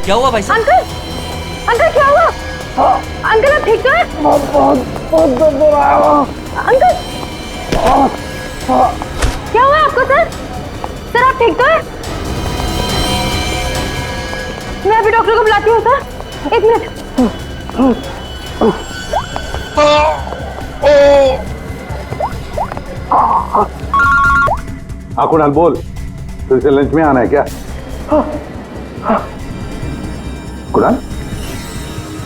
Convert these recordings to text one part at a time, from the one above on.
क्या हुआ भाई साहब? अंकल अंकल क्या हुआ? अंकल आप ठीक तो है? बहुत दर्द हो रहा है अंकल क्या हुआ आपको सर? सर आप ठीक तो है? मैं अभी डॉक्टर को बुलाती हूँ सर, 1 मिनट। हाँ कुणाल बोल, फिर से लंच में आना है क्या? कुणाल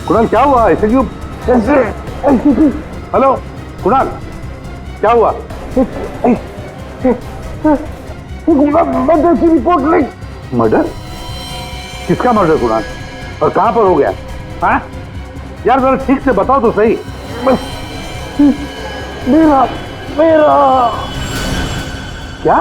कुणाल क्या हुआ? ऐसे क्यों? हेलो कुणाल क्या हुआ? मर्डर की रिपोर्ट ली। मर्डर? किसका मर्डर कुणाल? और कहां पर हो गया? हाँ यार जरा ठीक से बताओ तो सही। मेरा क्या?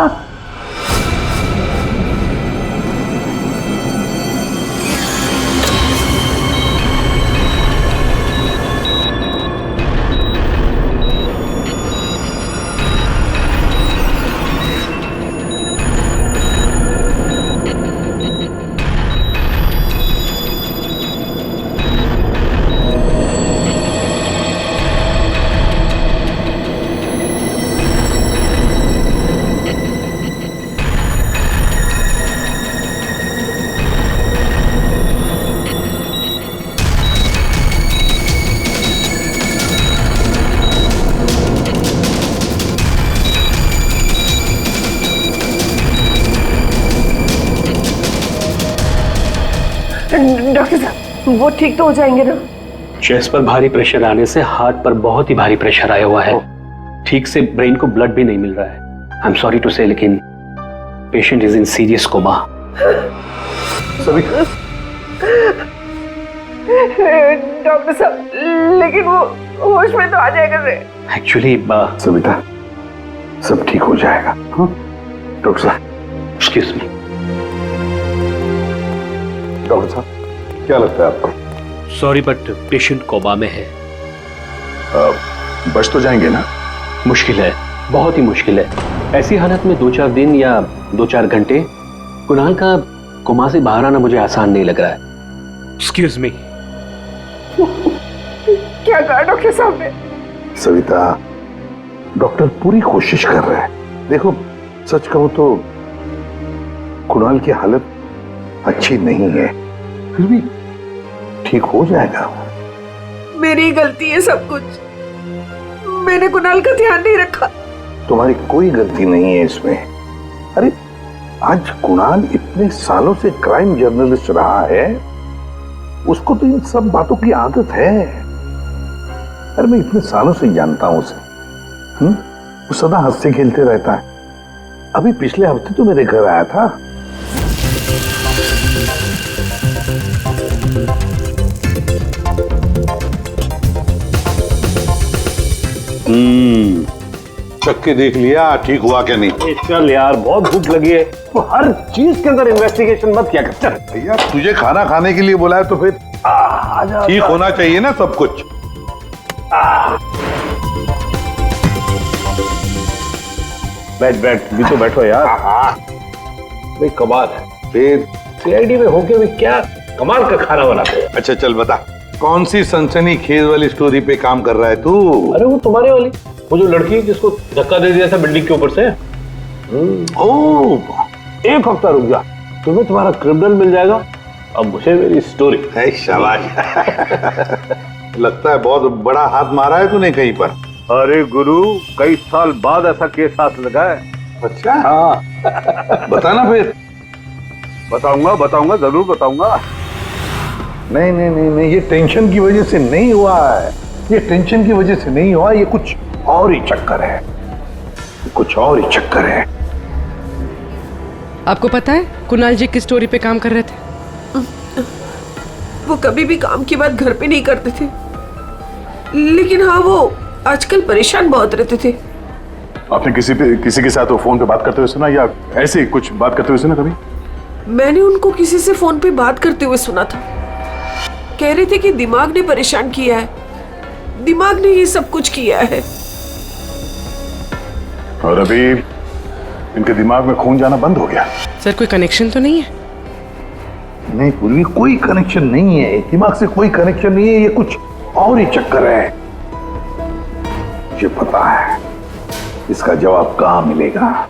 डॉक्टर साहब वो ठीक तो हो जाएंगे ना? चेस्ट पर भारी प्रेशर आने से हार्ट पर बहुत ही भारी प्रेशर आया हुआ है। ठीक से ब्रेन को ब्लड भी नहीं मिल रहा है। I am sorry to say, लेकिन patient is in serious coma. Doctor साहब लेकिन वो होश में तो आ जाएगा रे। एक्चुअली सविता सब ठीक हो जाएगा। डॉक्टर साहब एक्सक्यूज मी। डॉक्टर साहब क्या लगता है आपको? सॉरी बट पेशेंट कोमा में है। बच तो जाएंगे ना? मुश्किल है, बहुत ही मुश्किल है। ऐसी हालत में 2-4 दिन या 2-4 घंटे कुणाल का कोमा से बाहर आना मुझे आसान नहीं लग रहा है। Excuse me. क्या कहा डॉक्टर साहब ने? सविता डॉक्टर पूरी कोशिश कर रहे हैं। देखो सच कहूं तो कुणाल की हालत अच्छी नहीं है, फिर भी ठीक हो जाएगा। मेरी गलती है सब कुछ, मैंने कुणाल का ध्यान नहीं रखा। तुम्हारी कोई गलती नहीं है इसमें। अरे आज कुणाल इतने सालों से क्राइम जर्नलिस्ट रहा है, उसको तो इन सब बातों की आदत है। अरे मैं इतने सालों से जानता हूं उसे। वो सदा हंसते खेलते रहता है। अभी पिछले हफ्ते तो मेरे घर आया था। चख के देख लिया ठीक हुआ क्या नहीं? चल यार बहुत भूख लगी है, तो हर चीज के अंदर इन्वेस्टिगेशन मत किया कर। चल भैया तुझे खाना खाने के लिए बोला है तो फिर ठीक होना चाहिए ना सब कुछ। बैठ भी तो बैठो यार। भाई कमाल है, फिर सीआईडी में होके भी क्या कमाल का खाना बनाते हो। अच्छा चल बता, कौन सी सनसनीखेज वाली स्टोरी पे काम कर रहा है तू? अरे वो तुम्हारे वाली, वो जो लड़की जिसको धक्का दे दिया था बिल्डिंग के ऊपर से। ओह 1 हफ्ता रुक जा, तुम्हें तुम्हारा क्रिमिनल मिल जाएगा, अब मुझे मेरी स्टोरी। शाबाश। लगता है बहुत बड़ा हाथ मारा है तूने कहीं पर। अरे गुरु कई साल बाद ऐसा केस हाथ लगा है। अच्छा हाँ बताना फिर। बताऊंगा जरूर बताऊंगा। नहीं नहीं नहीं नहीं, ये टेंशन की वजह से नहीं हुआ है, ये टेंशन की वजह से नहीं हुआ, ये कुछ और ही चक्कर है, कुछ और ही चक्कर है। आपको पता है कुणाल जी किस स्टोरी पे काम कर रहे थे? वो कभी भी काम की बात घर पे नहीं करते थे, लेकिन हाँ वो आजकल परेशान बहुत रहते थे। आपने किसी के साथ वो फोन पे बात करते हुए सुना या ऐसे कुछ बात करते हुए सुना कभी? मैंने उनको किसी से फोन पे बात करते हुए सुना था। कह रहे थे कि दिमाग ने परेशान किया है, दिमाग ने ये सब कुछ किया है। और अभी इनके दिमाग में खून जाना बंद हो गया। सर कोई कनेक्शन तो नहीं है? नहीं पूर्वी, कोई कनेक्शन नहीं है, दिमाग से कोई कनेक्शन नहीं है, ये कुछ और ही चक्कर है। मुझे पता है इसका जवाब कहां मिलेगा।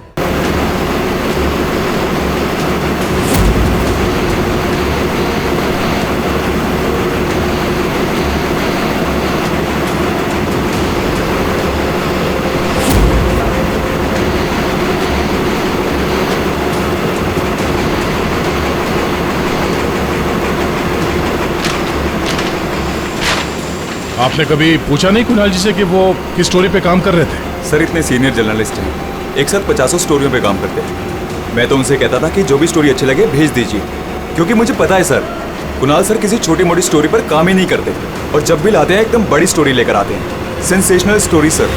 आपने कभी पूछा नहीं कुणाल जी से कि वो किस स्टोरी पे काम कर रहे थे? सर इतने सीनियर जर्नलिस्ट हैं, एक साथ 50 स्टोरियों पे काम करते हैं। मैं तो उनसे कहता था कि जो भी स्टोरी अच्छी लगे भेज दीजिए, क्योंकि मुझे पता है सर, कुणाल सर किसी छोटी मोटी स्टोरी पर काम ही नहीं करते, और जब भी लाते हैं एकदम बड़ी स्टोरी लेकर आते हैं, सेंसेशनल स्टोरी सर।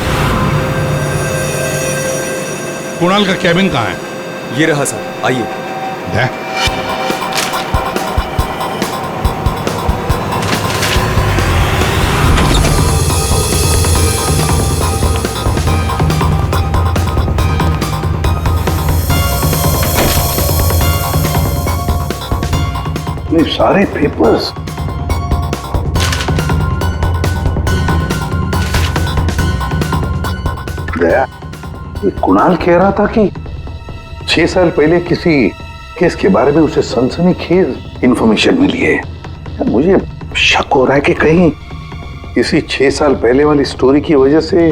कुणाल का कैबिन कहाँ है? ये रहा सर, आइए। ये सारे पेपर्स दया, ये कुणाल कह रहा था कि 6 साल पहले किसी केस के बारे में उसे सनसनीखेज इंफॉर्मेशन मिली है। मुझे शक हो रहा है कि कहीं इसी 6 साल पहले वाली स्टोरी की वजह से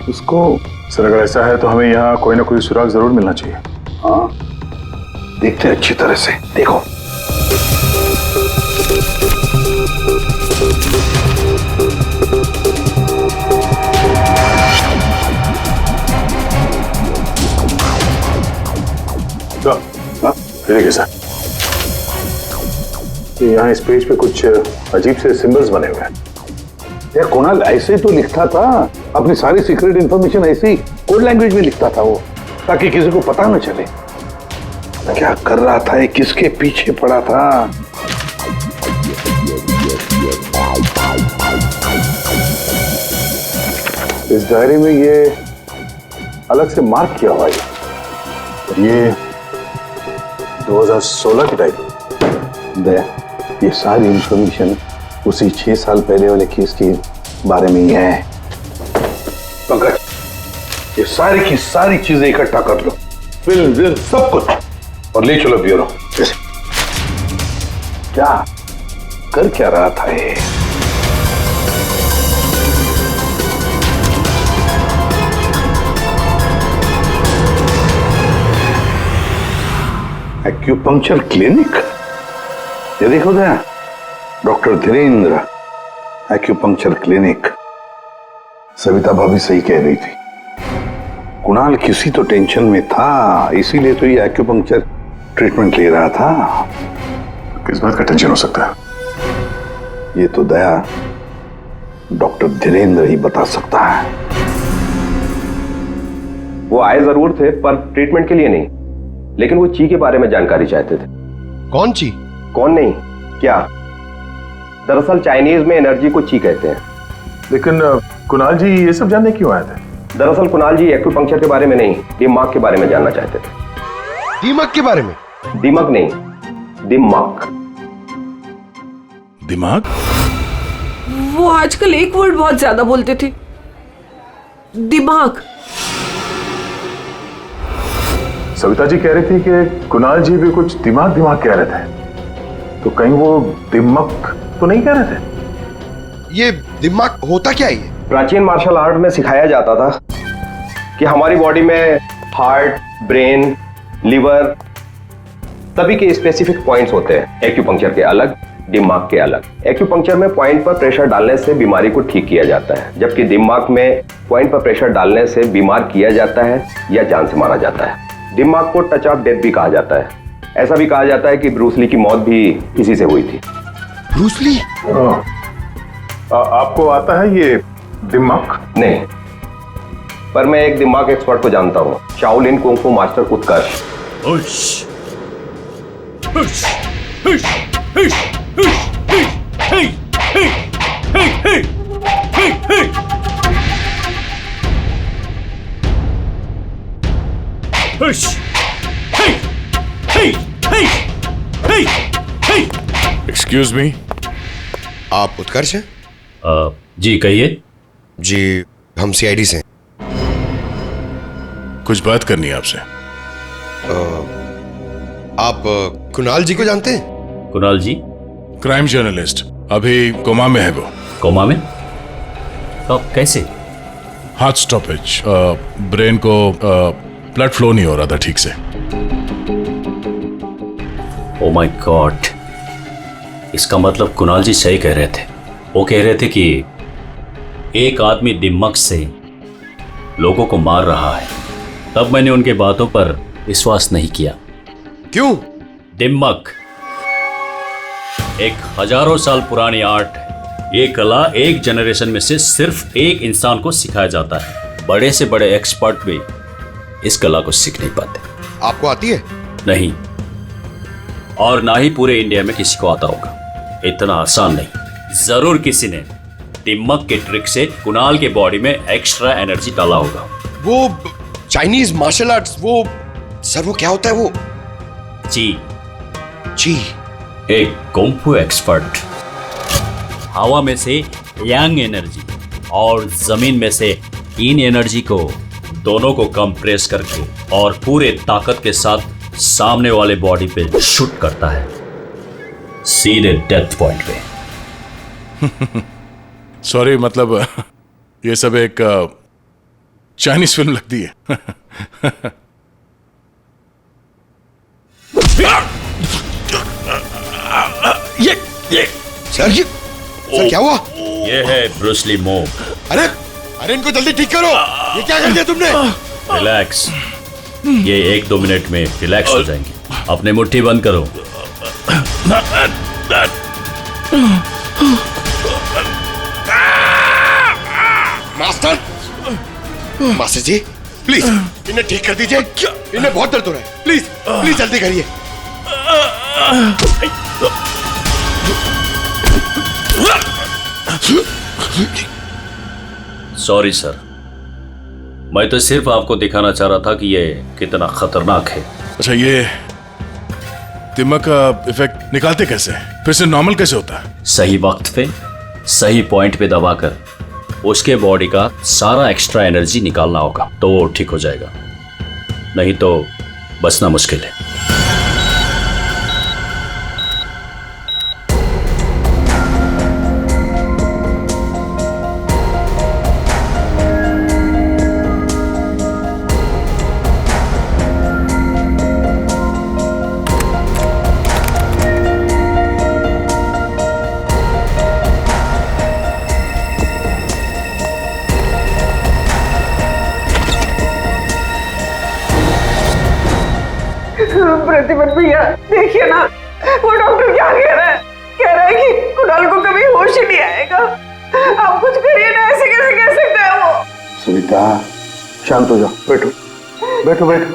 उसको। सर अगर ऐसा है तो हमें यहाँ कोई ना कोई सुराग जरूर मिलना चाहिए। हाँ, देखते हैं अच्छी तरह से, देखो। देखिए सर, यहाँ इस पेज पे कुछ अजीब से सिंबल्स बने हुए हैं। यार कुणाल ऐसे तो लिखता था, अपनी सारी सीक्रेट इंफॉर्मेशन ऐसे ही कोड लैंग्वेज में लिखता था वो, ताकि किसी को पता न चले क्या कर रहा था, ये किसके पीछे पड़ा था। इस डायरी में ये अलग से मार्क किया हुआ है, ये 2016 की डायरी। दया, ये सारी इंफॉर्मेशन उसी 6 साल पहले वाले केस के बारे में ही है। पंकज, ये सारी की सारी चीजें इकट्ठा कर लो, फिल्म सब कुछ, और ले चलो ब्यूरो। क्या कर क्या रहा था ये? एक्यूपंक्चर क्लिनिक, ये देखो Daya, doctor Dhirendra acupuncture clinic. Savita भाभी सही कह रही थी, कुणाल किसी तो टेंशन में था, इसीलिए तो ये एक्यूपंक्चर ट्रीटमेंट ले रहा था। किस बात का टेंशन हो सकता है? ये तो दया डॉक्टर धीरेन्द्र ही बता सकता है। वो आए जरूर थे पर ट्रीटमेंट के लिए नहीं, लेकिन वो ची के बारे में जानकारी चाहते थे। कौन ची? कौन नहीं, क्या? दरअसल चाइनीज में एनर्जी को ची कहते हैं। लेकिन कुणाल जी ये सब जानने क्यों आए थे? दरअसल कुणाल जी एक्यूपंक्चर के बारे में नहीं, दिमाग के बारे में जानना चाहते थे। दिमाग के बारे में? दिमाग नहीं, दिमाग। दिमाग? वो आजकल एक वर्ड बहुत ज्यादा बोलते थे, दिमाग। सविता जी कह रही थी कि कुणाल जी भी कुछ दिमाग दिमाग कह रहे थे, तो कहीं वो दिमाग तो नहीं कह रहे थे? ये दिमाग होता क्या है? प्राचीन मार्शल आर्ट में सिखाया जाता था कि हमारी बॉडी में हार्ट, ब्रेन, लिवर सभी के स्पेसिफिक पॉइंट्स होते हैं। एक्यूपंक्चर के अलग, दिमाग के अलग। एक्यूपंक्चर में पॉइंट पर प्रेशर डालने से बीमारी को ठीक किया जाता है, जबकि दिमाग में पॉइंट पर प्रेशर डालने से बीमार किया जाता है या जान से मारा जाता है। दिमाग को टच ऑफ डेथ भी कहा जाता है। ऐसा भी कहा जाता है कि ब्रूस ली की मौत भी इसी से हुई थी। Bruce Lee? आपको आता है ये दिमाग? नहीं, पर मैं एक दिमाग एक्सपर्ट को जानता हूँ, शाओलिन कुंग फू मास्टर उत्कर्ष। Hey! एक्सक्यूज मी, आप उत्कर्ष हैं? जी कहिए। जी, हम सीआईडी से हैं। कुछ बात करनी है आपसे। आप कुणाल जी को जानते हैं? कुणाल जी? क्राइम जर्नलिस्ट, अभी कोमा में है वो। कोमा में? कब, कैसे? हार्ट स्टॉपेज, ब्रेन को ब्लड फ्लो नहीं हो रहा था ठीक से। ओ माय गॉड, इसका मतलब कुणाल जी सही कह रहे थे। वो कह रहे थे कि एक आदमी दिमाग से लोगों को मार रहा है। तब मैंने उनके बातों पर विश्वास नहीं किया। क्यों? दिमाग एक हजारों साल पुरानी आर्ट है। ये कला एक जनरेशन में से सिर्फ एक इंसान को सिखाया जाता है। बड़े से बड़े एक्सपर्ट भी इस कला को सीख नहीं पाते। आपको आती है? नहीं, और ना ही पूरे इंडिया में किसी को आता होगा। इतना आसान नहीं। जरूर किसी ने दिमाग के ट्रिक से कुणाल के बॉडी में एक्स्ट्रा एनर्जी डाला होगा। वो चाइनीज मार्शल आर्ट्स, वो सर वो क्या होता है वो? जी, जी, एक कुंफू एक्सपर्ट हवा में से यांग एनर्जी और जमीन में से इन एनर्जी को दोनों को कंप्रेस करके और पूरे ताकत के साथ सामने वाले बॉडी पे शूट करता है, सीधे डेथ पॉइंट पे। सॉरी, मतलब ये सब एक चाइनीज फिल्म लगती है। ये सर क्या हुआ? ये है ब्रूस ली मूव। अरे अरे, इनको जल्दी ठीक करो। ये क्या कर दिया तुमने? रिलैक्स, ये 1-2 मिनट में रिलैक्स हो जाएंगे। अपने मुट्ठी बंद करो। मास्टर, मास्टर जी प्लीज इन्हें ठीक कर दीजिए। इन्हें बहुत दर्द हो रहा है। प्लीज प्लीज जल्दी करिए। सॉरी सर, मैं तो सिर्फ आपको दिखाना चाह रहा था कि ये कितना खतरनाक है। अच्छा, ये दिमाग का इफेक्ट निकालते कैसे? फिर से नॉर्मल कैसे होता है? सही वक्त पे सही पॉइंट पे दबाकर उसके बॉडी का सारा एक्स्ट्रा एनर्जी निकालना होगा, तो वो ठीक हो जाएगा। नहीं तो बचना मुश्किल है। प्रतिपन भैया, देखिए ना, वो डॉक्टर क्या कह रहा है? कह रहा है कि कुणाल को कभी होश ही नहीं आएगा। आप कुछ करिए ना, ऐसे कैसे कह सकता है वो? सविता, शांत हो जाओ। बैठो बैठो बैठो।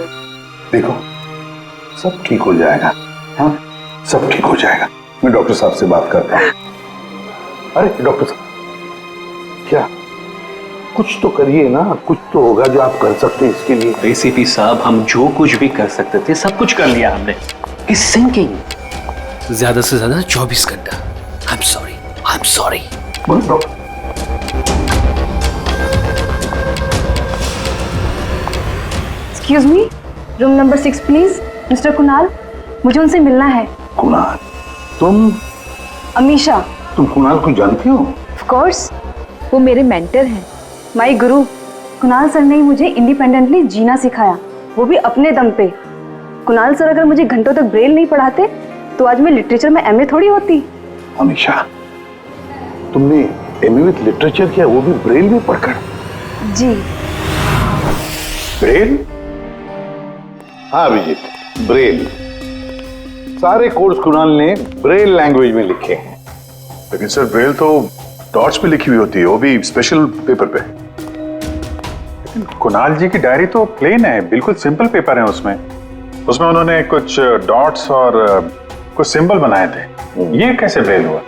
देखो, सब ठीक हो जाएगा। हाँ, सब ठीक हो जाएगा। मैं डॉक्टर साहब से बात करता हूँ। अरे डॉक्टर साहब, क्या कुछ तो करिए ना। कुछ तो होगा जो आप कर सकते हैं इसके लिए। एसीपी साहब, हम जो कुछ भी कर सकते थे सब कुछ कर लिया हमने। इस सिंकिंग ज्यादा से ज्यादा 24 घंटा। I am sorry. Excuse me, room number 6 please. Mister Kunal, मुझे उनसे मिलना है। कुणाल? तुम? अमीशा। तुम कुणाल को जानती हो? ऑफ कोर्स, वो मेरे मेंटर हैं, माय गुरु। कुणाल सर ने ही मुझे इंडिपेंडेंटली जीना सिखाया, वो भी अपने दम पे। कुणाल सर अगर मुझे घंटों तक ब्रेल नहीं पढ़ाते तो आज मैं लिटरेचर में एमए थोड़ी होती। अमीशा, तुमने एमए विद लिटरेचर किया, वो भी ब्रेल में पढ़कर? जी। ब्रेल? हाँ अभिजीत, ब्रेल। सारे कोर्स कुणाल ने ब्रेल लैंग्वेज में लिखे हैं। लेकिन सर, ब्रेल तो डॉट्स पे लिखी हुई होती है, वो भी स्पेशल पेपर पे। लेकिन कुणाल जी की डायरी तो प्लेन है, बिल्कुल सिंपल पेपर है। उसमें उन्होंने कुछ डॉट्स और कुछ सिंबल बनाए थे। ये कैसे ब्रेल हुआ?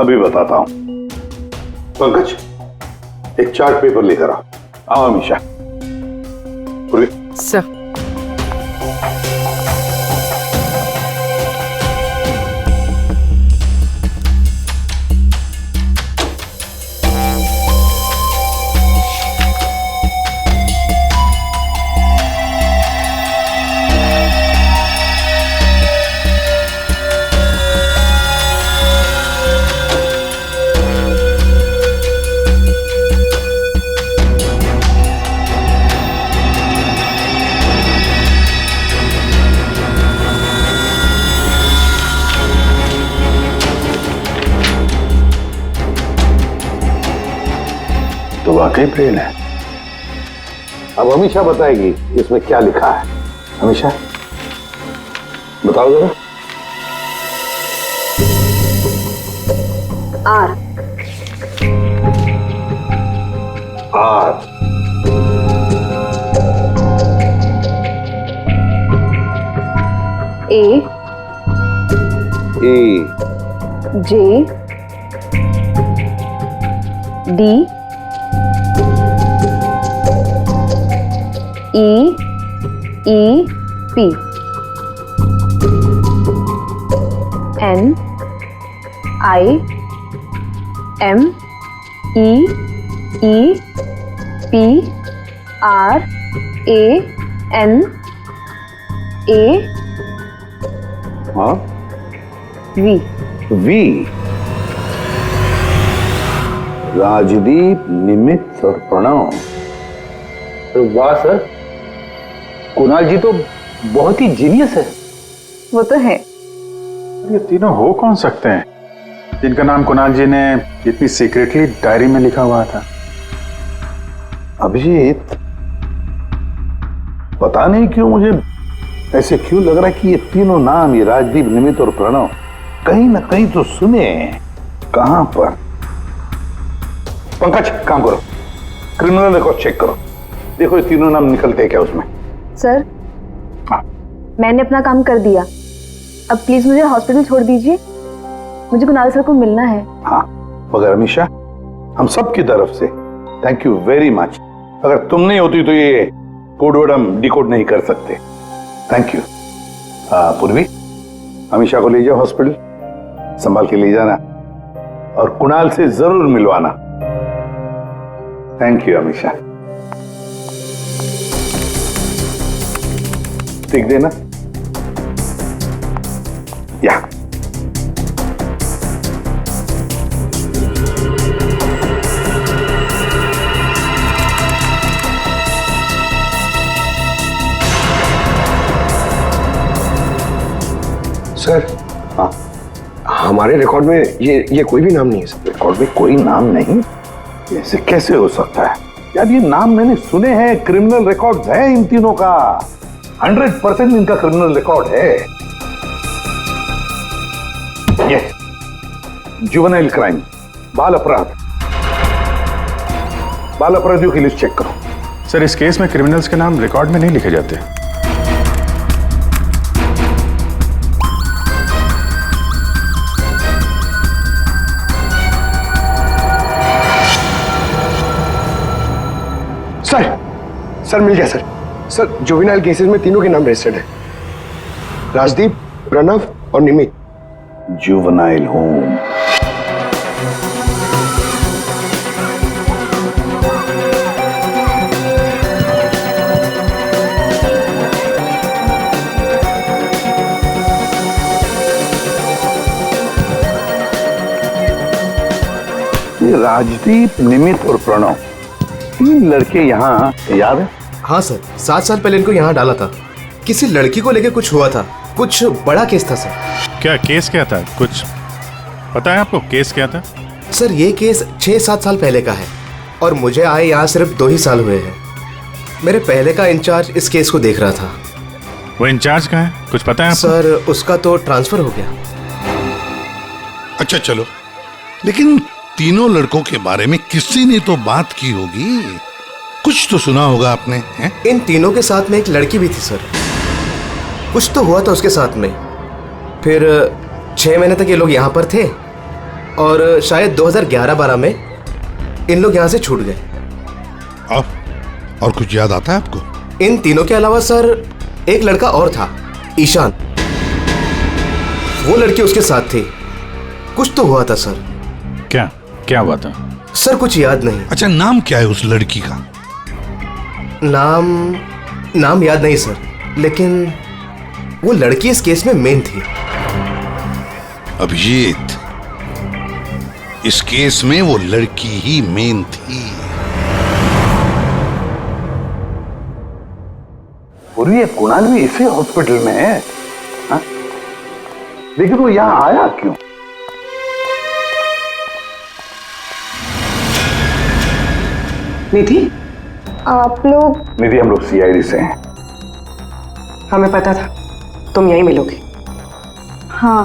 अभी बताता हूं। पंकज, एक चार्ट पेपर लेकर आओ अमीशा। सर, तो वाकई ब्रेल है। अब हमेशा बताएगी इसमें क्या लिखा है। हमेशा बताओ जरा। R. R. A. A. J. D. E. E. P. N. I. M. E. E. P. R. A. N. A. हाँ वी। वी। राजदीप, निमित्त और प्रणव। वाह सर, कुणाल जी तो बहुत ही जीनियस है। वो तो है। ये तीनों हो कौन सकते हैं जिनका नाम कुणाल जी ने इतनी सीक्रेटली डायरी में लिखा हुआ था? अभिजीत, पता नहीं क्यों मुझे ऐसे क्यों लग रहा है कि ये तीनों नाम, ये राजदीप, निमित्त और प्रणव, कहीं ना कहीं तो सुने। कहां पर? पंकज, काम करो, क्रिमिनल रिकॉर्ड चेक करो, देखो ये तीनों नाम निकलते हैं क्या उसमें। सर, हाँ। मैंने अपना काम कर दिया, अब प्लीज मुझे हॉस्पिटल छोड़ दीजिए, मुझे कुणाल सर को मिलना है। हाँ, मगर अमीशा, हम सब की तरफ से थैंक यू वेरी मच। अगर तुम नहीं होती तो ये कोड हम डिकोड नहीं कर सकते। Thank you. पूर्वी, अमीशा को ले जाओ हॉस्पिटल, संभाल के ले जाना और कुणाल से जरूर मिलवाना। Thank you Amisha. ठीक देना या। सर, हाँ, हमारे रिकॉर्ड में ये कोई भी नाम नहीं है सर। रिकॉर्ड में कोई नाम नहीं? ऐसे कैसे हो सकता है यार? ये नाम मैंने सुने हैं, क्रिमिनल रिकॉर्ड है इन तीनों का, 100% इनका क्रिमिनल रिकॉर्ड है। ये जुवेनाइल क्राइम, बाल अपराध, बाल अपराधियों की लिस्ट चेक करो। सर, इस केस में क्रिमिनल्स के नाम रिकॉर्ड में नहीं लिखे जाते। सर मिल गया सर। सर, जुवेनाइल केसेस में तीनों के नाम रजिस्टर्ड है, राजदीप, प्रणव और निमित। Juvenile home. ये राजदीप, निमित और प्रणव, तीन लड़के यहाँ याद है? हाँ सर, 7 साल पहले इनको यहाँ डाला था। किसी लड़की को लेके कुछ हुआ था, कुछ बड़ा केस था सर। क्या केस क्या था? कुछ पता है आपको केस क्या था? सर, ये केस 6-7 साल पहले का है और मुझे आए यहाँ सिर्फ 2 ही साल हुए हैं। मेरे पहले का इंचार्ज इस केस को देख रहा था। वो इंचार्ज कहाँ है, कुछ पता है आपको? सर, उसका तो ट्रांसफर हो गया। अच्छा चलो, लेकिन तीनों लड़कों के बारे में किसी ने तो बात की होगी, कुछ तो सुना होगा आपने, हैं? इन तीनों के साथ में एक लड़की भी थी सर, कुछ तो हुआ था उसके साथ में। फिर 6 महीने तक ये लोग यहाँ पर थे और शायद 2011-12 में इन लोग यहाँ से छूट गए। और कुछ याद आता है आपको? इन तीनों के अलावा सर एक लड़का और था, ईशान, वो लड़की उसके साथ थी। कुछ तो हुआ था सर। क्या हुआ था? सर कुछ याद नहीं। अच्छा, नाम क्या है उस लड़की का? नाम याद नहीं सर, लेकिन वो लड़की इस केस में मेन थी। अभिजीत, इस केस में वो लड़की ही मेन थी। और ये कुणाल भी इसी हॉस्पिटल में है, हा? लेकिन वो यहां आया क्यों? निधि, आप लोग? निधि, हम लोग CID से हैं। हमें पता था तुम यहीं मिलोगे। हाँ,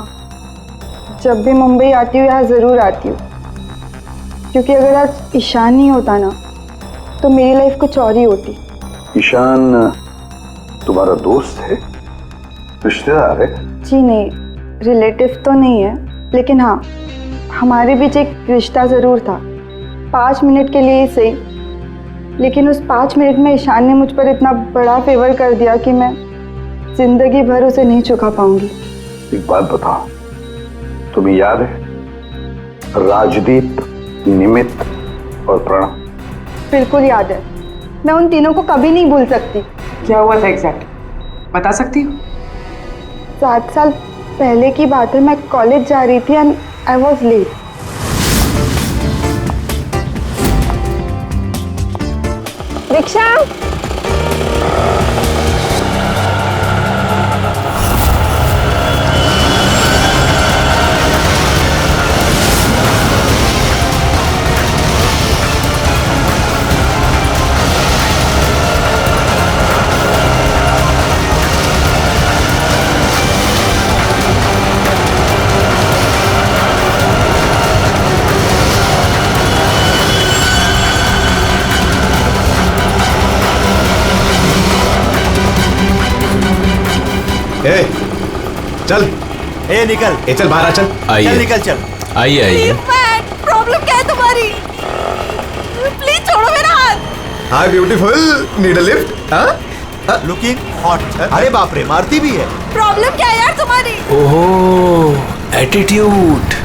जब भी मुंबई आती हूँ यहाँ ज़रूर आती हूँ, क्योंकि अगर आज ईशान नहीं होता ना तो मेरी लाइफ कुछ और ही होती। ईशान तुम्हारा दोस्त है, रिश्तेदार है? जी नहीं, रिलेटिव तो नहीं है, लेकिन हाँ हमारे बीच एक रिश्ता ज़रूर था, 5 मिनट के लिए ही सही। लेकिन उस 5 मिनट में ईशान ने मुझ पर इतना बड़ा फेवर कर दिया कि मैं जिंदगी भर उसे नहीं चुका पाऊंगी। एक बात बताओ, तुम्हें याद है राजदीप, निमित और प्रणव? बिल्कुल याद है, मैं उन तीनों को कभी नहीं भूल सकती। क्या हुआ था एग्जैक्ट बता सकती हो? 7 साल पहले की बात है, मैं कॉलेज जा रही थी and I was late. Rickshaw, चल निकल, चल बाहर आ, चल चल निकल, चल। आइए प्रॉब्लम क्या है तुम्हारी? प्लीज छोड़ो मेरा हाथ। हाय ब्यूटीफुल, नीड अ लिफ्ट? हाँ, लुकिंग हॉट। अरे बाप रे, मारती भी है। प्रॉब्लम क्या है यार तुम्हारी? ओहो, एटीट्यूड।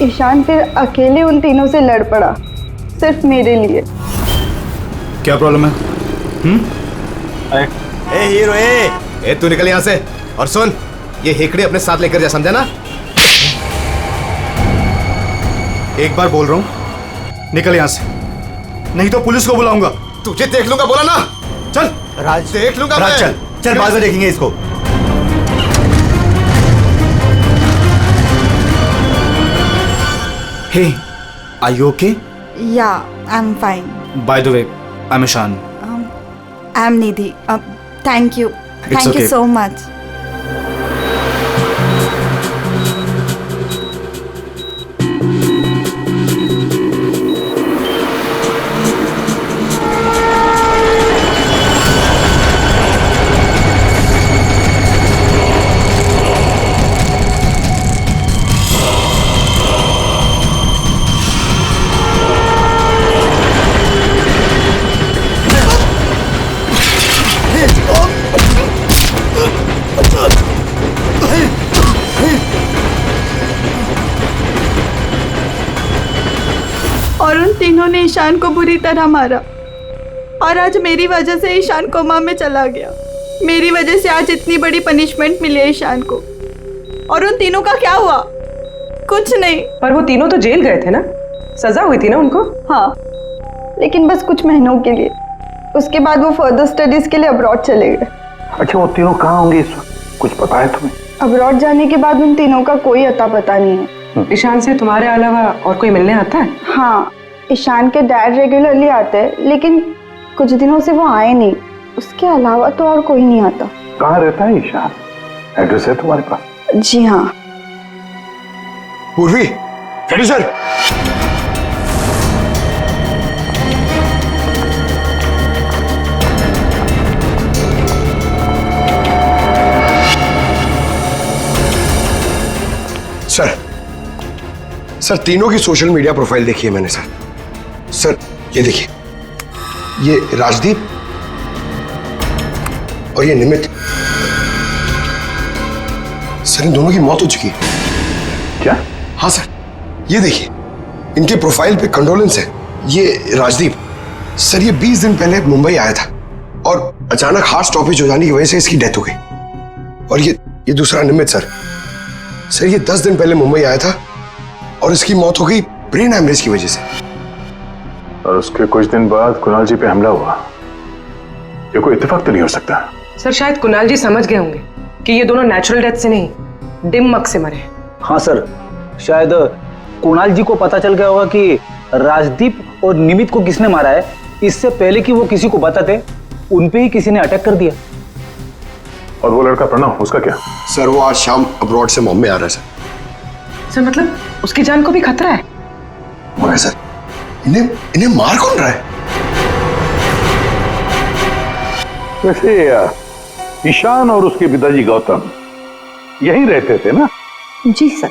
ईशान फिर अकेले उन तीनों से लड़ पड़ा, सिर्फ मेरे लिए। क्या प्रॉब्लम है? ए हीरो, ए तू निकल यहाँ से। और सुन, ये हेकड़े अपने साथ लेकर जा, समझा ना? एक बार बोल रहा हूँ, निकल यहाँ से, नहीं तो पुलिस को बुलाऊंगा। तुझे देख लूंगा, बोला ना? चल राज, देख लूंगा राज, मैं। चल चल, बाद में देखेंगे इसको। Hey, are you okay? Yeah, I'm fine. By the way, I'm Ishan. I'm Nidhi. Thank you. Thank you so much. और उन तीनों ने ईशान को बुरी तरह मारा, और आज मेरी वजह से ईशान कोमा में चला गया। मेरी वजह से आज इतनी बड़ी पनिशमेंट मिली है ईशान को। और उन तीनों का क्या हुआ? कुछ नहीं। पर वो तीनों तो जेल गए थे ना, सजा हुई थी ना उनको? हाँ, लेकिन बस कुछ महीनों के लिए। उसके बाद वो फर्दर स्टडीज के लिए अब्रॉड चले गए। अच्छा, वो तीनों कहाँ होंगे इस वक्त, कुछ पता है तुम्हें? अब्रॉड जाने के बाद उन तीनों का कोई अता पता नहीं है। ईशान से तुम्हारे अलावा और कोई मिलने आता है? हाँ, ईशान के डैड रेगुलरली आते हैं, लेकिन कुछ दिनों से वो आए नहीं। उसके अलावा तो और कोई नहीं आता। कहाँ रहता है ईशान? एड्रेस है तुम्हारे पास? जी हाँ। पूर्वी, सर। सर, तीनों की सोशल मीडिया प्रोफाइल देखी है मैंने सर। सर ये देखिए, ये राजदीप और ये निमित। सर इन दोनों की मौत हो चुकी है। क्या? हाँ सर, ये देखिए, इनके प्रोफाइल पे कंडोलेंस है। ये राजदीप सर, ये 20 दिन पहले मुंबई आया था और अचानक हार्ट स्टॉपेज हो जाने की वजह से इसकी डेथ हो गई। और ये दूसरा निमित सर, ये 10 दिन पहले मुंबई आया था और इसकी मौत हो गई ब्रेन हैमरेज की वजह से। और उसके कुछ दिन बाद कुणाल जी पे हमला हुआ। ये कोई इत्तेफाक तो नहीं हो सकता। सर शायद कुणाल जी समझ गए होंगे कि ये दोनों नेचुरल डेथ से नहीं, डिम मक से मरे। हाँ सर, शायद कुणाल जी को पता चल गया होगा कि राजदीप और निमित को किसने मारा है। इससे पहले कि वो किसी को बताते, उन पे ही किसी ने अटैक कर दिया। और वो लड़का प्रणव, उसका क्या? सर वो आज शाम अब्रॉड से बॉम्बे आ रहा है सर। सर मतलब उसकी जान को भी खतरा है? मगर सर इन्हें मार कौन रहा है? वैसे ईशान और उसके पिताजी गौतम यहीं रहते थे ना? जी सर।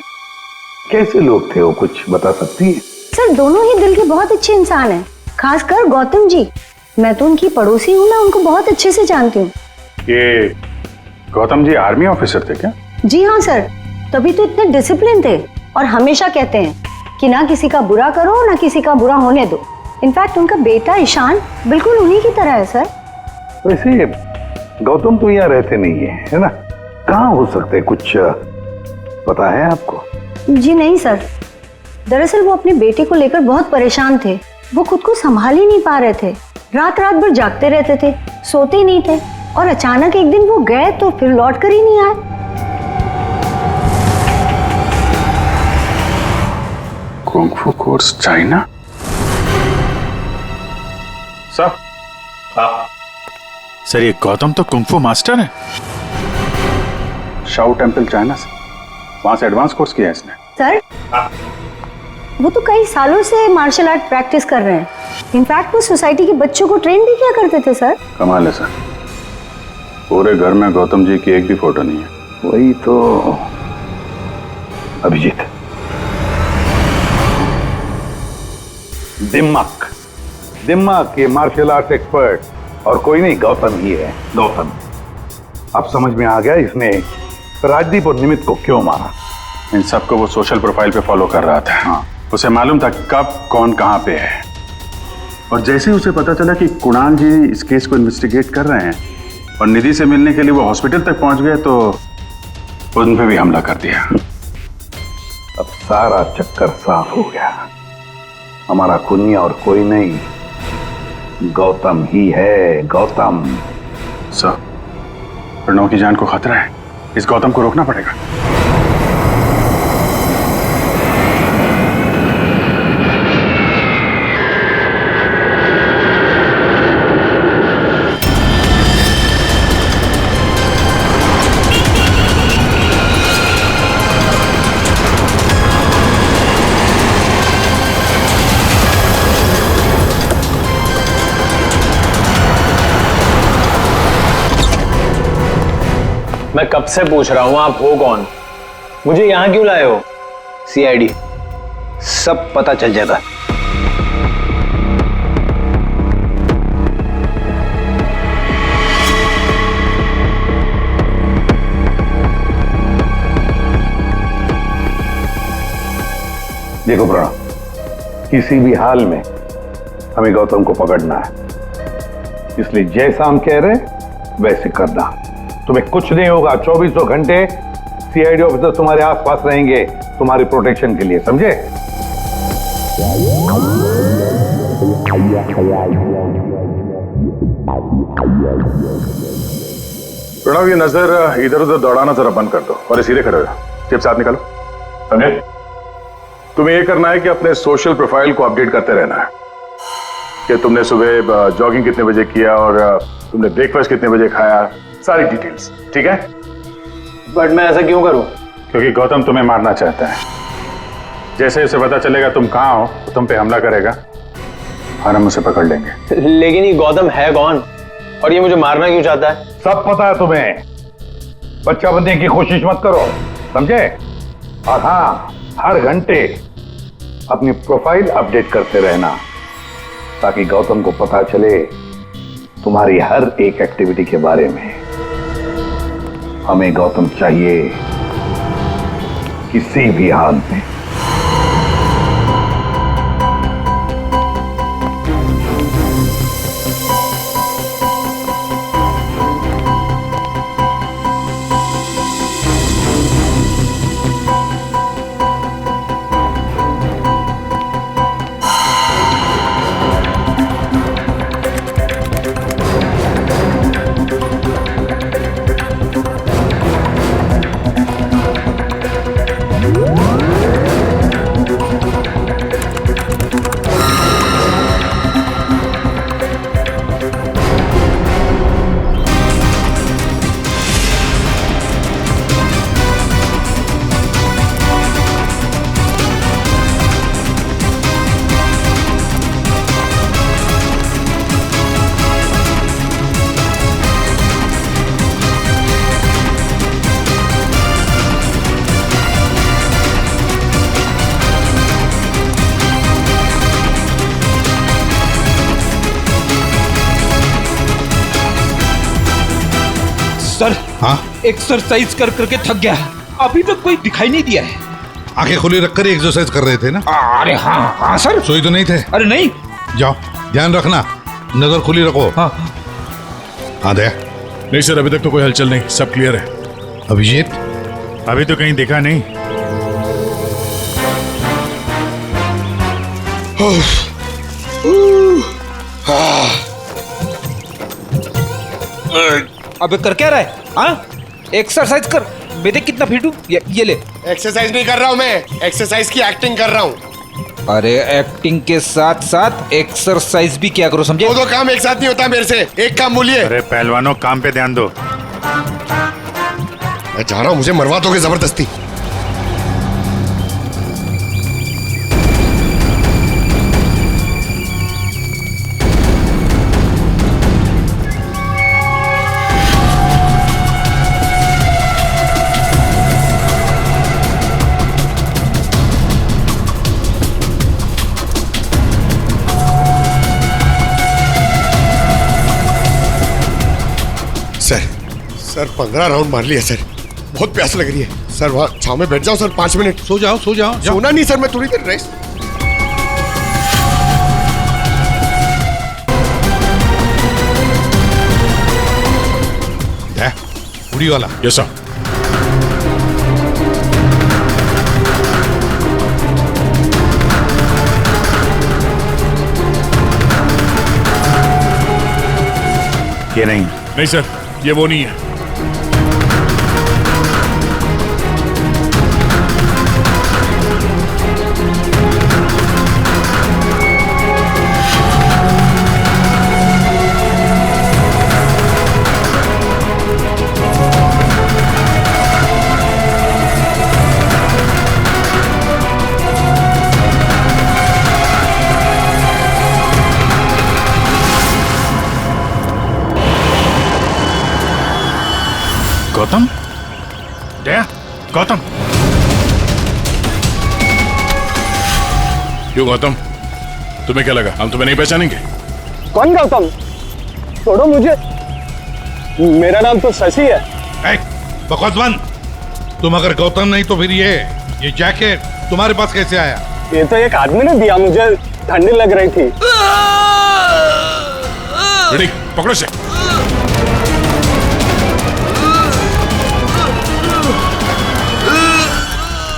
कैसे लोग थे वो, कुछ बता सकती है? सर दोनों ही दिल के बहुत अच्छे इंसान हैं, खासकर गौतम जी। मैं तो उनकी पड़ोसी हूँ, मैं उनको बहुत अच्छे से जानती हूँ। ये गौतम जी आर्मी ऑफिसर थे क्या? जी हाँ सर, तभी तो इतने डिसिप्लिन थे और हमेशा कहते हैं कि ना किसी का बुरा करो ना किसी का बुरा होने दो। इनफैक्ट उनका बेटा ईशान बिल्कुल उन्हीं की तरह है सर। वैसे गौतम तो यहाँ रहते नहीं है ना? कहाँ हो सकते, कुछ पता है आपको? जी नहीं सर, दरअसल वो अपने बेटे को लेकर बहुत परेशान थे। वो खुद को संभाल ही नहीं पा रहे थे, रात रात भर जागते रहते थे, सोते ही नहीं थे। और अचानक एक दिन वो गए तो फिर लौट कर ही नहीं आए। Kung fu course China? सर? हाँ सर, ये गौतम तो कुंग-फू मास्टर है। शाओ टेम्पल चाइना से, वहां से एडवांस कोर्स किया है इसने। सर वो तो कई सालों से मार्शल आर्ट प्रैक्टिस कर रहे हैं। इनफैक्ट वो सोसाइटी के बच्चों को ट्रेन भी किया करते थे सर। कमाल है सर, पूरे घर में गौतम जी की एक भी फोटो नहीं है। वही तो अभिजीत, दिमाग के मार्शल आर्ट एक्सपर्ट और कोई नहीं, गौतम ही है। गौतम, अब समझ में आ गया इसने राजदीप और निमित को क्यों मारा। इन सबको वो सोशल प्रोफाइल पे फॉलो कर रहा था। हाँ। उसे मालूम था कब कौन कहां पे है, और जैसे ही उसे पता चला कि कुणाल जी इस केस को इन्वेस्टिगेट कर रहे हैं और निधि से मिलने के लिए वो हॉस्पिटल तक पहुंच गए, तो उन पे भी हमला कर दिया। अब सारा चक्कर साफ हो गया। हमारा खुनिया और कोई नहीं, गौतम ही है। गौतम। सर, प्रणव की जान को खतरा है, इस गौतम को रोकना पड़ेगा। मैं कब से पूछ रहा हूं आप हो कौन, मुझे यहां क्यों लाए हो? सीआईडी, सब पता चल जाएगा। देखो प्रणव, किसी भी हाल में हमें गौतम को पकड़ना है, इसलिए जैसा हम कह रहे वैसे करना। तुम्हें कुछ नहीं होगा, 24 घंटे सीआईडी ऑफिसर तुम्हारे आसपास रहेंगे तुम्हारी प्रोटेक्शन के लिए, समझे? प्रणव, ये नजर इधर उधर दौड़ाना जरा बंद कर दो और सीधे खड़े हो जाओ। चिप साथ निकालो, समझे? तुम्हें ये करना है कि अपने सोशल प्रोफाइल को अपडेट करते रहना है कि तुमने सुबह जॉगिंग कितने बजे किया और तुमने ब्रेकफास्ट कितने बजे खाया, सारी डिटेल्स, ठीक है? बट मैं ऐसा क्यों करूं? क्योंकि गौतम तुम्हें मारना चाहता है। जैसे उसे पता चलेगा तुम कहां हो, तो तुम पे हमला करेगा और हम उसे पकड़ लेंगे। लेकिन ये गौतम है कौन और ये मुझे मारना क्यों चाहता है? सब पता है तुम्हें, बच्चा बनने की कोशिश मत करो, समझे? और हाँ, हर घंटे अपनी प्रोफाइल अपडेट करते रहना ताकि गौतम को पता चले तुम्हारी हर एक एक्टिविटी के बारे में। हमें गौतम चाहिए किसी भी हाल में। सर हाँ एक्सरसाइज कर करके थक गया, अभी तक कोई दिखाई नहीं दिया है। आंखें खुली रखकर एक्सरसाइज कर रहे थे ना? अरे हाँ हाँ सर। सोई तो नहीं थे? अरे नहीं। जाओ ध्यान रखना, नजर खुली रखो। हाँ हाँ दया। नहीं सर, अभी तक तो कोई हलचल नहीं, सब क्लियर है। अभिजीत? अभी तो कहीं दिखा नहीं। अबे कर क्या रहा है? हाँ एक्सरसाइज कर। मैं देख कितना फिट हूँ। ये ले। एक्सरसाइज नहीं कर रहा हूँ मैं, एक्सरसाइज की एक्टिंग कर रहा हूँ। अरे एक्टिंग के साथ साथ एक्सरसाइज भी क्या करो, समझे? दो काम एक साथ नहीं होता मेरे से, एक काम बोलिए। अरे पहलवानों, काम पे ध्यान दो। मैं जा रहा हूँ, मुझे मरवा दोगे जबरदस्ती। सर 15 राउंड मार लिया सर, बहुत प्यास लग रही है सर। वहाँ छाव में बैठ जाओ सर, 5 मिनट। सो जाओ सो जाओ। सोना नहीं सर, मैं थोड़ी देर रेस्ट। उड़ी वाला। Yes sir. ये नहीं सर, ये वो नहीं है। गौतम? दया? गौतम? क्यों गौतम, तुम्हें क्या लगा हम तुम्हें नहीं पहचानेंगे? कौन गौतम? छोड़ो मुझे, मेरा नाम तो शशि है। बकवास बंद। तुम अगर गौतम नहीं तो फिर ये जैकेट तुम्हारे पास कैसे आया? ये तो एक आदमी ने दिया, मुझे ठंडी लग रही थी। पकड़ो से।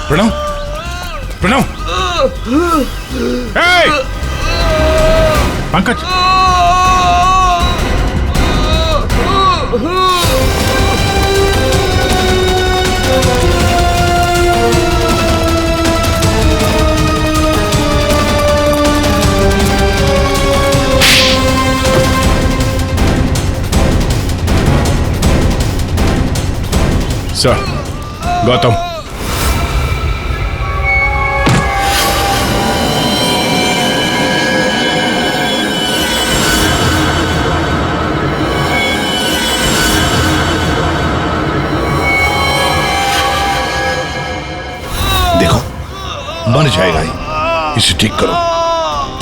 प्रणव, प्रणव, पंकज, सर गौतम। मर जाएगा ही, इसे ठीक करो,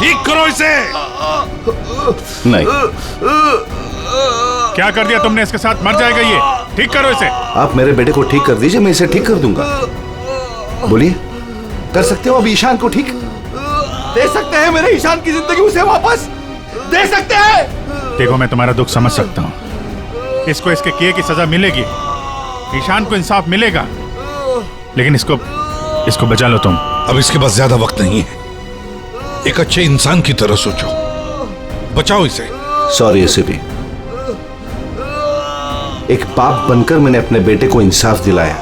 ठीक करो इसे। नहीं, क्या कर दिया तुमने इसके साथ? मर जाएगा ये, ठीक करो इसे। आप मेरे बेटे को ठीक कर दीजिए, मैं इसे ठीक कर दूंगा। बोलिए, कर सकते हो अब ईशान को ठीक? दे सकते हैं मेरे ईशान की जिंदगी उसे वापस दे सकते हैं। देखो मैं तुम्हारा दुख समझ सकता हूँ, इसको इसके किए की सजा मिलेगी, ईशान को इंसाफ मिलेगा, लेकिन इसको बचा लो तुम। अब इसके पास ज्यादा वक्त नहीं है, एक अच्छे इंसान की तरह सोचो, बचाओ इसे। सॉरी एसीपी, एक बाप बनकर मैंने अपने बेटे को इंसाफ दिलाया,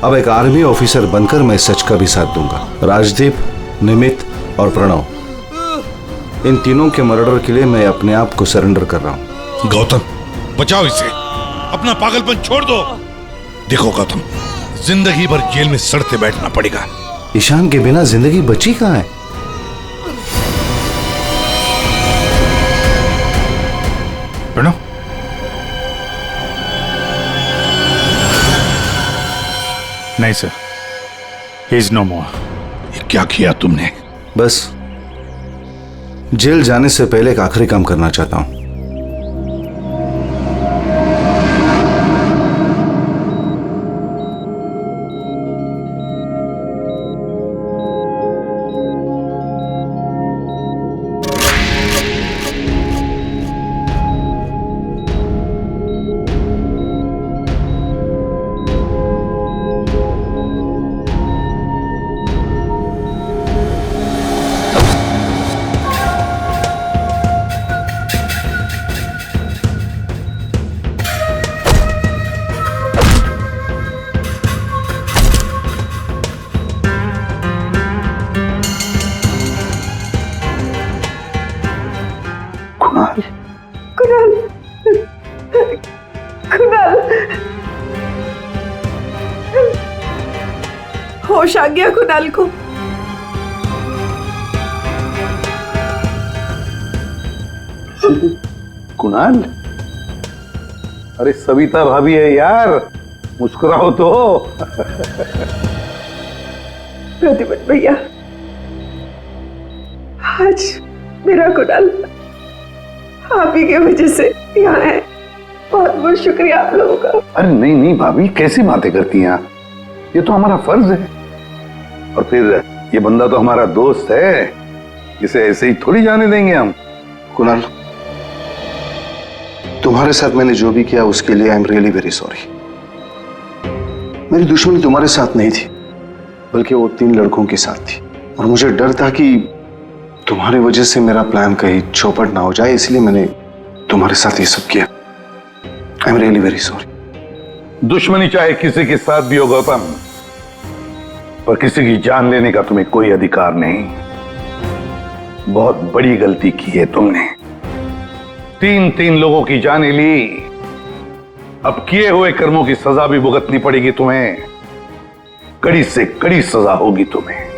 अब एक आर्मी ऑफिसर बनकर मैं सच का भी साथ दूंगा। राजदीप, निमित और प्रणव, इन तीनों के मर्डर के लिए मैं अपने आप को सरेंडर कर रहा हूं। गौतम बचाओ इसे, अपना पागलपन छोड़ दो। देखो गौतम, जिंदगी भर जेल में सड़ते बैठना पड़ेगा। ईशान के बिना जिंदगी बची कहां है? प्रणव, नहीं सर, ही इज नो मोर। ये क्या किया तुमने? बस जेल जाने से पहले एक आखिरी काम करना चाहता हूं। कुणाल, होश आ गया कुणाल को। कुणाल, अरे सविता भाभी है यार, मुस्कुराओ तो। प्रतिपत भैया, आज मेरा कुणाल आप ही की वजह से यहाँ है। बहुत बहुत शुक्रिया आप लोगों का। अरे नहीं नहीं भाभी, कैसी बातें करती हैं आप? ये तो हमारा फर्ज है। और फिर ये बंदा तो हमारा दोस्त है, इसे ऐसे ही थोड़ी जाने देंगे हम। कुणाल, तुम्हारे साथ मैंने जो भी किया उसके लिए I am really very sorry. मेरी दुश्मनी तुम्हारे साथ नहीं थी, बल्कि वो 3 लड़कों के साथ थी। और मुझे डर था कि तुम्हारी वजह से मेरा प्लान कहीं चौपट ना हो जाए, इसलिए मैंने तुम्हारे साथ ये सब किया। I am really very sorry. दुश्मनी चाहे किसी के साथ भी हो गौतम, पर किसी की जान लेने का तुम्हें कोई अधिकार नहीं। बहुत बड़ी गलती की है तुमने। 3 लोगों की जानें ली, अब किए हुए कर्मों की सजा भी भुगतनी पड़ेगी तुम्हें। कड़ी से कड़ी सजा होगी तुम्हें।